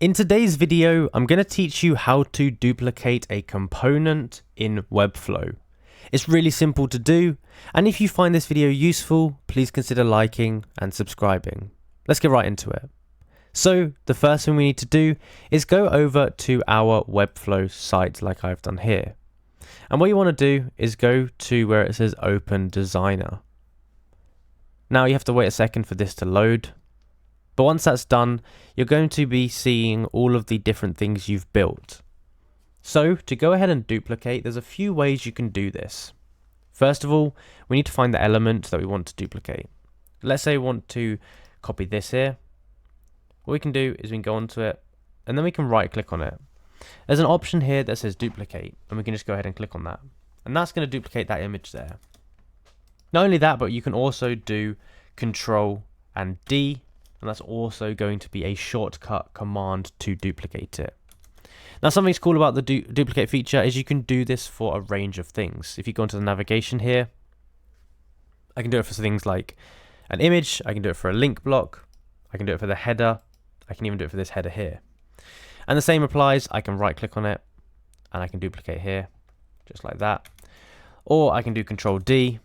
In today's video, I'm going to teach you how to duplicate a component in Webflow. It's really simple to do, and if you find this video useful, please consider liking and subscribing. Let's get right into it. So the first thing we need to do is go over to our Webflow site like I've done here. And what you want to do is go to where it says Open Designer. Now you have to wait a second for this to load. But once that's done, you're going to be seeing all of the different things you've built. So to go ahead and duplicate, there's a few ways you can do this. First of all, we need to find the element that we want to duplicate. Let's say we want to copy this here. What we can do is we can go onto it and then we can right click on it. There's an option here that says duplicate and we can just go ahead and click on that. And that's going to duplicate that image there. Not only that, but you can also do Control and D. And that's also going to be a shortcut command to duplicate it. Now something's cool about the duplicate feature is you can do this for a range of things. If you go into the navigation here, I can do it for things like an image, I can do it for a link block, I can do it for the header, I can even do it for this header here. And the same applies, I can right click on it and I can duplicate here, just like that. Or I can do Control D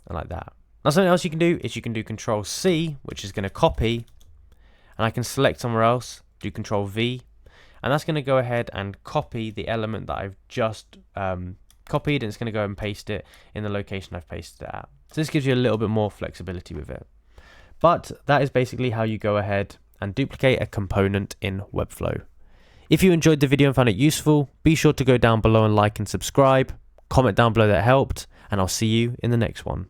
and like that. Now something else you can do is you can do Control C, which is going to copy, and I can select somewhere else, do Control V, and that's going to go ahead and copy the element that I've just copied, and it's going to go and paste it in the location I've pasted it at. So this gives you a little bit more flexibility with it. But that is basically how you go ahead and duplicate a component in Webflow. If you enjoyed the video and found it useful, be sure to go down below and like and subscribe, comment down below that helped, and I'll see you in the next one.